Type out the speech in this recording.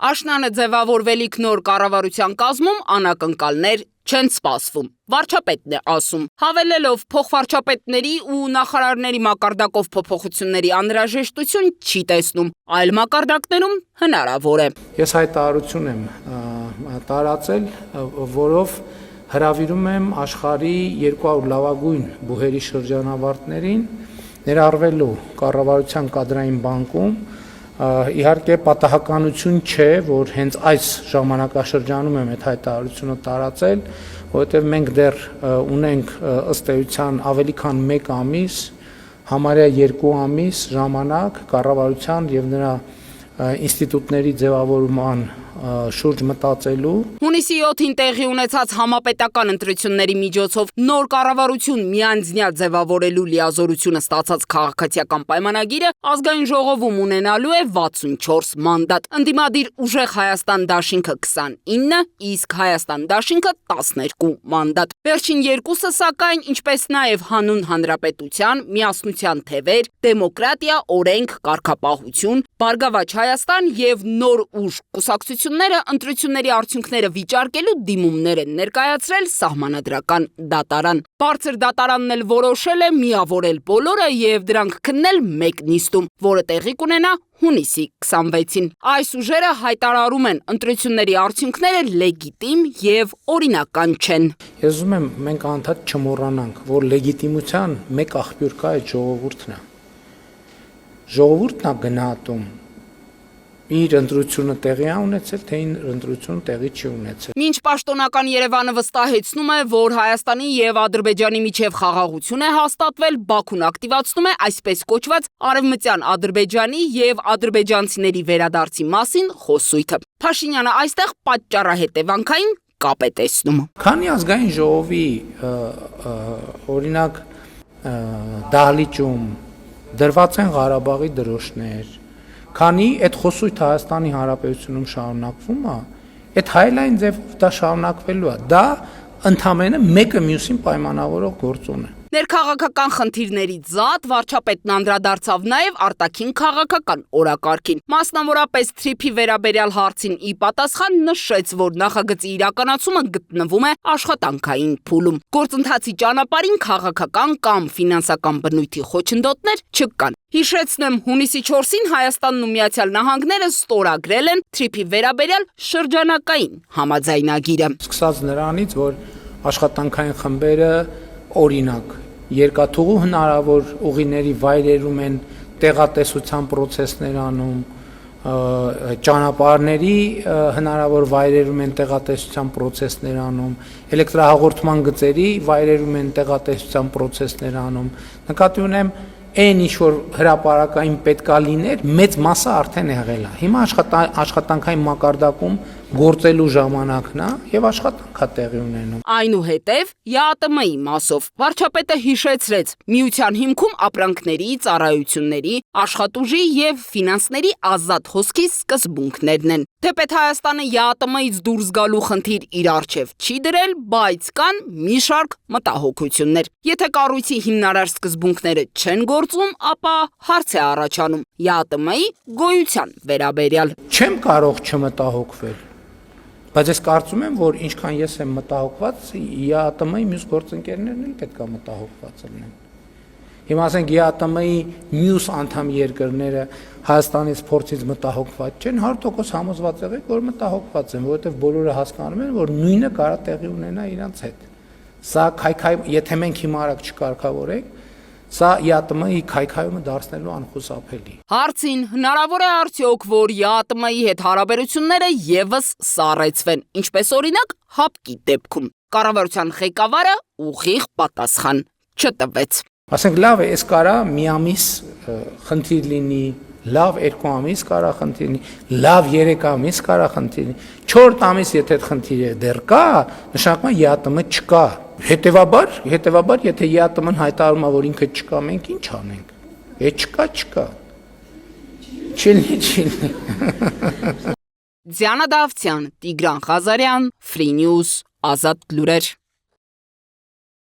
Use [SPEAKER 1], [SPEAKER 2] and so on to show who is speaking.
[SPEAKER 1] Աշնանը ձևավորվելիք նոր կառավարության կազմում անակնկալներ չեն սպասվում։ Վարչապետն է ասում, հավելելով փոխվարչապետների ու նախարարների մակարդակով փոփոխությունների անհրաժեշտություն չի տեսնում, այլ մակարդակներում հնարավոր է։
[SPEAKER 2] Ես հայտարարություն եմ տարածել, որով հրավիրում եմ աշխարհի 200 լավագույն բուհերի շրջանավարտներին ներառվելու կառավարության կադրային բանկում։ Իհարկե պատահականություն չէ, որ հենց այս ժամանակաշրջանում եմ այդ հայտարարությունը տարածել, որովհետև մենք դեռ ունենք ըստ էության ավելի քան 1 ամիս, համարյա 2 ամիս ժամանակ կառավարության եւ նրա ինստիտուտների ձևավորման շուրջ մտածելու։
[SPEAKER 1] Հունիսի 7-ին տեղի ունեցած համապետական ընտրությունների միջոցով նոր կառավարություն միանձնյա ձևավորելու լիազորությունը ստացած քաղաքացիական պայմանագիրը ազգային ժողովում ունենալու է 64 մանդատ։ Ընդդիմադիր ուժեղ Հայաստան դաշինքը 29, իսկ Հայաստան դաշինքը 12 մանդատ։ Վերջին երկուսը սակայն, ինչպես նաև հանուն հանրապետության, միասնության թևեր, դեմոկրատիա, օրենք, կարգապահություն, Բարգավաճ Հայաստան եւ նոր ուժ կուսակցությունները ընտրությունների արդյունքները վիճարկելու դիմումներ են ներկայացրել սահմանադրական դատարան։ Բարձր դատարանն էլ որոշել է միավորել բոլորը եւ դրանք քննել մեկ նիստում, որը տեղի կունենա հունիսի 26-ին։ Այս ուժերը հայտարարում են ընտրությունների արդյունքները լեգիտիմ եւ օրինական չեն։
[SPEAKER 2] Ես ուզում եմ մենք անդադ չմոռանանք, որ լեգիտիմության մեկ աղբյուր կա այդ ժողովուրդն է։ Ժողովուրդն է գնահատում իր ընտրությունը տեղի է ունեցել, թե ընտրությունը տեղի չի ունեցել։
[SPEAKER 1] Մինչ պաշտոնական Երևանը վստահեցնում է, որ Հայաստանի եւ Ադրբեջանի միջև խաղաղություն է հաստատվել, Բաքուն ակտիվացնում է այսպես կոչված Արևմտյան Ադրբեջանի եւ ադրբեջանցիների վերադարձի մասին խոսույթը։ Փաշինյանը այստեղ պատճառահետևանքային կապ է տեսնում։
[SPEAKER 2] Քանի ազգային ժողովի օրինակ դահլիճում դրված են Ղարաբաղի դրոշներ, քանի այդ խոսույթը Հայաստանի Հանրապետությունում շարունակվում է, այդ հայլայն ձևով դա շարունակվելու է, դա ընդամենը մեկը մյուսին պայմանավորող գործոն է։
[SPEAKER 1] Ներքաղաքական խնդիրների զատ վարչապետն անդրադարձավ նաև արտաքին քաղաքական օրակարգին։ Մասնավորապես Թրիփի վերաբերյալ հարցին ի պատասխան նշեց, որ նախագծի իրականացումը գտնվում է աշխատանքային փուլում։ Գործընթացի ճանապարհին քաղաքական կամ ֆինանսական բնույթի խոչընդոտներ չկան։ Հիշեցնեմ, հունիսի 4-ին Հայաստանն ու Միացյալ Նահանգները ստորագրել են Թրիփի վերաբերյալ շրջանակային համաձայնագիրը։
[SPEAKER 2] Սկսած նրանից, որ աշխատանքային խմբերը օրինակ երկաթուղու հնարավոր ուղիների վայրերում են տեղատեսության պրոցեսներ անում, ճանապարհների հնարավոր վայրերում են տեղատեսության պրոցեսներ անում, էլեկտրահաղորդման գծերի վայրերում են տեղատեսության պրոցեսներ անում։ Նկատի ունեմ այն ինչ որ հրապարակային պետքա լիներ, մեծ մասը արդեն եղել է։ Հիմա աշխատանքային մակարդակում գործելու ժամանակն է եւ աշխատանքա տեղի ունենում։
[SPEAKER 1] Այնուհետև ԵԱՏՄ-ի մասով վարչապետը հիշեցրեց միության հիմքում ապրանքների, ծառայությունների, աշխատուժի եւ ֆինանսների ազատ հոսքի սկզբունքներն են։ Թեպետ Հայաստանը ԵԱՏՄ-ից դուրս գալու խնդիր իր առջև չի դրել, բայց կան մի շարք մտահոգություններ։ Եթե կառույցի հիմնարար սկզբունքները չեն գործում, ապա հարց է առաջանում ԵԱՏՄ-ի գոյության վերաբերյալ։
[SPEAKER 2] Չեմ կարող չմտահոգվել, բայց ես կարծում եմ, որ ինչքան ես եմ մտահոգված, ԵԱՏՄ-ի մյուս գործընկերներն էլ պետք է մտահոգված լինեն։ Հիմա ասենք ԵԱՏՄ-ի մյուս անդամ երկրները Հայաստանից փորձից մտահոգված չեն, 100% համոզված եղեք, որ մտահոգված են, որովհետև բոլորը հասկանում են, որ նույնը կարա տեղի ունենա իրանց հետ։ Սա եթե մենք հիմա արագ չկարգավորենք, սա ԵԱՏՄ-ի քայքայումը դարձնելու անխուսափելի։
[SPEAKER 1] Հարցին հնարավոր է արդյոք, որ ԵԱՏՄ-ի հետ հարաբերությունները եւս սառեցվեն, ինչպես օրինակ ՀԱՊԿ-ի դեպքում։ Կառավարության ղեկավարը ուղիղ պատասխան չտվեց։
[SPEAKER 2] Ասենք լավ է, այս կարա մի ամիս խնդիր լինի, լավ 2 ամիս կարա խնդիր լինի, լավ 3 ամիս կարա խնդիր լինի, 4 ամիս եթե այդ խնդիրը դեռ կա, նշանակում է ԵԱՏՄ չկա։ Հետևաբար, եթե ԵԱՏՄ-ն հայտարարում է, որ ինքը չկա, մենք ինչ անենք։ Է չկա։ Չի։
[SPEAKER 1] Դիանա Դավթյան, Տիգրան Ղազարյան, Free News, Ազատ լուրեր։